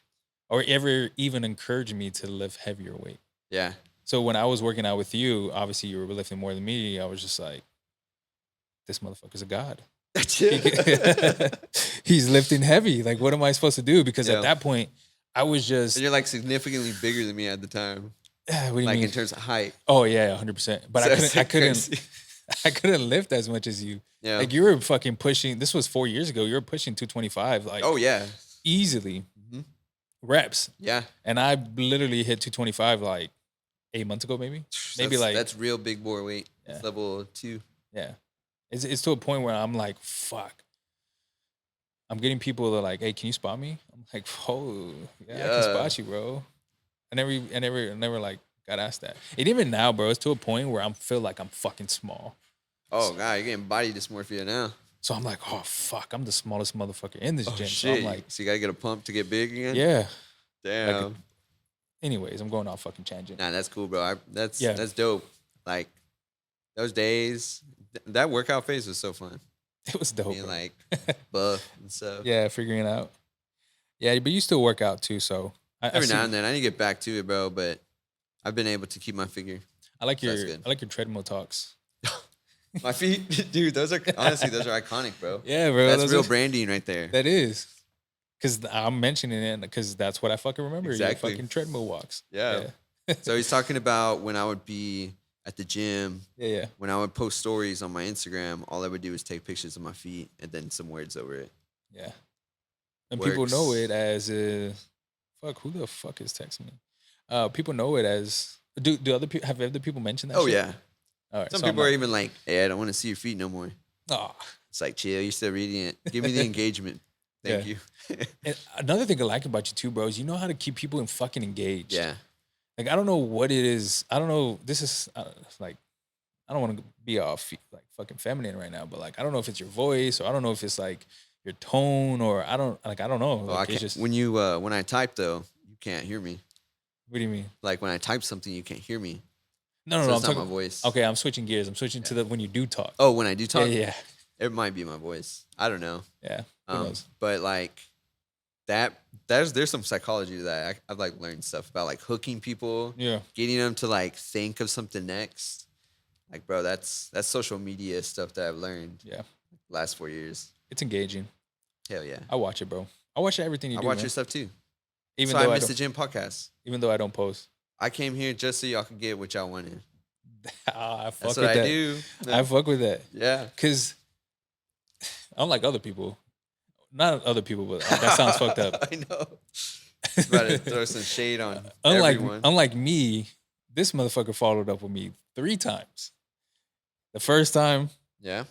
or ever even encouraged me to lift heavier weight. Yeah. So when I was working out with you, obviously you were lifting more than me. I was just like, this motherfucker's a god. He's lifting heavy. Like, what am I supposed to do? Because Yeah. at that point, I was just, And you're like significantly bigger than me at the time. what do you Like mean? in terms of height. Oh yeah, 100%. But So I it's couldn't, crazy. I couldn't lift as much as you. Yeah. Like you were fucking pushing. This was 4 years ago. You were pushing 225, like Oh yeah. easily Mhm. reps, Yeah. and I literally hit 225 like 8 months ago, maybe. Maybe like that's real big boy weight. Yeah. It's level 2. yeah. It's to a point where I'm like, fuck. I'm getting people that are like, hey, can you spot me? I'm like, oh yeah, I can Yeah. spot you, bro. I never like got asked that. And even now, bro, it's to a point where I feel like I'm fucking small. Oh god, you're getting body dysmorphia now. So I'm like, oh fuck, I'm the smallest motherfucker in this Oh gym. So shit. I'm like, So you gotta get a pump to get big again? yeah. Damn. Anyways, I'm going off fucking tangent. Nah, that's cool, bro. That's Yeah. dope. Like those days, that workout phase was so fun. It was dope. Being bro. like buff and stuff. Yeah, figuring it out. Yeah, but you still work out too, so Every now and then, I need to get back to it, bro. But I've been able to keep my figure. I like So your that's good. I like your treadmill talks. My feet, dude. Those are honestly, those are iconic, bro. Yeah, bro. That's those real are- branding right there. That is. Because I'm mentioning it because that's what I fucking remember. Exactly. Your fucking treadmill walks. Yeah. So he's talking about when I would be at the gym, Yeah, yeah. when I would post stories on my Instagram, all I would do is take pictures of my feet and then some words over it. Yeah. And people know Works. it as fuck, who the fuck is texting me? People know it as do other people have other people mentioned that? Oh shit? yeah. All right. Some so I'm people are like, even like, "Hey, I don't want to see your feet no more." "Aw." It's like, chill. You're still reading it. Give me the engagement. Thank Yeah. you. And another thing I like about you too, bro, is you know how to keep people in fucking engaged. Yeah. Like I don't know what it is. I don't know. This is like I don't want to be all like fucking feminine right now, but like I don't know if it's your voice or I don't know if it's like your tone or I don't know. Well, I Like, can't, it's just when you when I type though, you can't hear me. what do you mean? Like when I type something, you can't hear me. No, So no, I'm it's not talking. my voice. Okay, I'm switching gears. I'm switching to the when you do talk. Oh, when I do yeah, talk, yeah, it might be my voice. I don't know. yeah. Who knows? But like there's some psychology to that. I've like learned stuff about like hooking people, Yeah, getting them to like think of something next. Like, bro, that's social media stuff that I've learned yeah. last 4 years. It's engaging. Hell yeah. I watch it, bro. I watch everything you I do. watch man. your stuff too. Even So though I I missed the don't, gym podcast. even though I don't post. I came here just so y'all could get what y'all wanted. I fuck That's with what I that. do. I fuck with that Yeah. because unlike other people, not other people, but that sounds fucked up. I know. About to throw some shade on unlike everyone. unlike me, this motherfucker followed up with me 3 times. The first time, Yeah.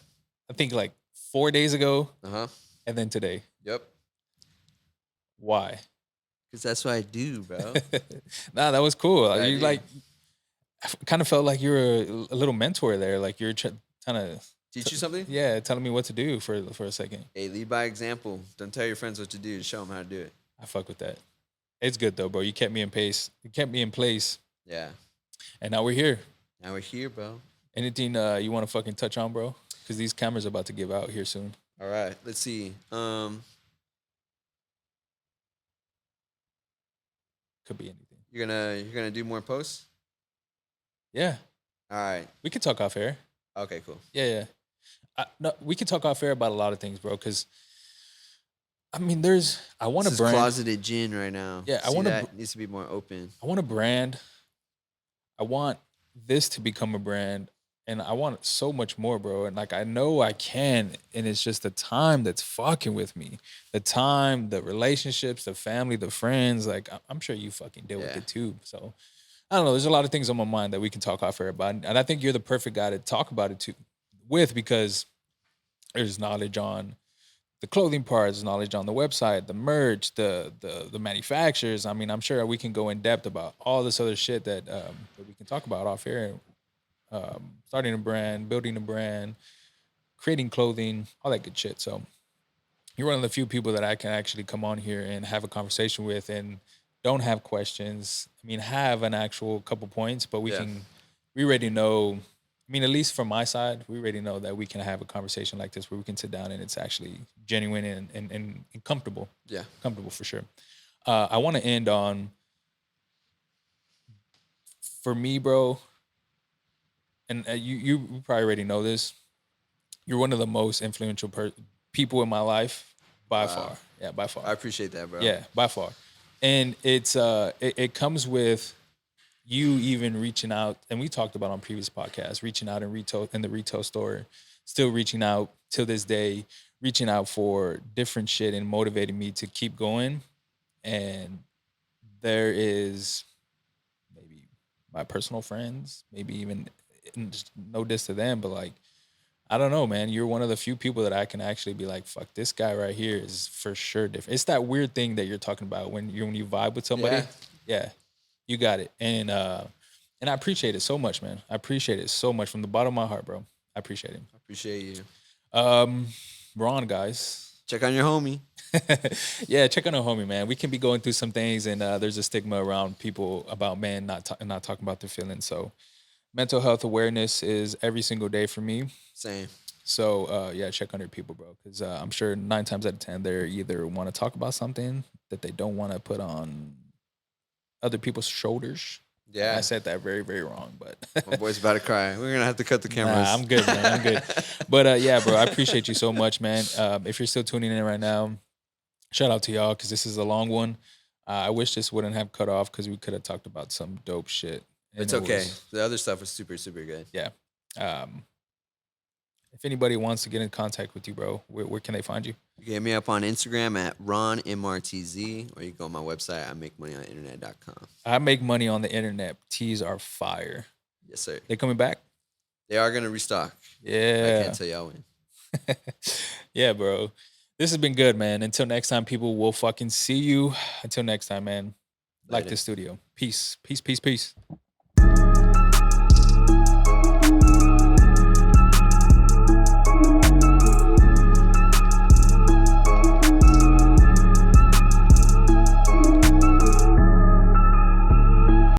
I think like 4 days ago, Uh-huh. and then today. Yep. Why? Because that's what I do, bro. Nah, that was cool. Yeah, I You do. like, kind of felt like you were a little mentor there. Like you're trying to, Teach you something? yeah, telling me what to do for a second. Hey, lead by example. Don't tell your friends what to do. Show them how to do it. I fuck with that. It's good though, bro. You kept me in pace. You kept me in place, Yeah. and now we're here. Now we're here, bro. Anything you want to fucking touch on, bro? Because these cameras are about to give out here soon. All right. Let's see. Could be anything. You're gonna do more posts? Yeah, All right. we could talk off air. Okay, cool. Yeah, yeah. No, we could talk off air about a lot of things, bro. Because I mean, I want This to is brand. closeted Ginn right now. Yeah, I See wanna that needs to be more open. I want to brand. I want this to become a brand, and I want so much more, bro. And like I know I can, and it's just the time that's fucking with me. The time, the relationships, the family, the friends. Like I'm sure you fucking deal with Yeah. it too. So I don't know. There's a lot of things on my mind that we can talk off air about, and I think you're the perfect guy to talk about it with because there's knowledge on the clothing parts, knowledge on the website, the merch, the manufacturers. I mean, I'm sure we can go in depth about all this other shit that we can talk about off here. Starting a brand, building a brand, creating clothing, all that good shit. So you're one of the few people that I can actually come on here and have a conversation with and don't have questions. I mean, have an actual couple points, but Yeah. we already know. I mean, at least from my side, we already know that we can have a conversation like this where we can sit down and it's actually genuine and comfortable. Yeah. Comfortable for sure. I want to end on, for me, bro, and you probably already know this. You're one of the most influential people in my life by Wow. far. Yeah, by far. I appreciate that, bro. Yeah, by far. And it comes with you even reaching out, and we talked about on previous podcasts, reaching out and retail in the retail store, still reaching out till this day, reaching out for different shit and motivating me to keep going. And there is maybe my personal friends, maybe even and just no diss to them, but like I don't know, man. You're one of the few people that I can actually be like, fuck, this guy right here is for sure different. It's that weird thing that you're talking about when you vibe with somebody. Yeah. Yeah, you got it. And I appreciate it so much, man. I appreciate it so much from the bottom of my heart, bro. I appreciate it. I appreciate you. We're on, guys. Check on your homie. Yeah, check on a homie, man. We can be going through some things, and there's a stigma around people about men not talking about their feelings. So mental health awareness is every single day for me. Same. So yeah, check on your people, bro, because I'm sure 9 times out of 10 they either want to talk about something that they don't want to put on other people's shoulders. Yeah. I said that very, very wrong, but My boy's about to cry. We're gonna have to cut the cameras. nah, I'm good, man. I'm good. But yeah, bro, I appreciate you so much, man. If you're still tuning in right now, shout out to y'all because this is a long one. I wish this wouldn't have cut off because we could have talked about some dope shit. And It's it okay. was- The other stuff was super, super good. yeah. If anybody wants to get in contact with you, bro, where can they find you? You can hit me up on Instagram at Ron MRTZ, or you can go on my website, imakemoneyontheinternet.com. I make money on the internet. Teas are fire. Yes, sir. They coming back? They are gonna restock. I Yeah. can't tell y'all when. Yeah, bro. This has been good, man. Until next time, people will fucking see you. Until next time, man. Like Later. the studio. Peace. Peace, peace, peace.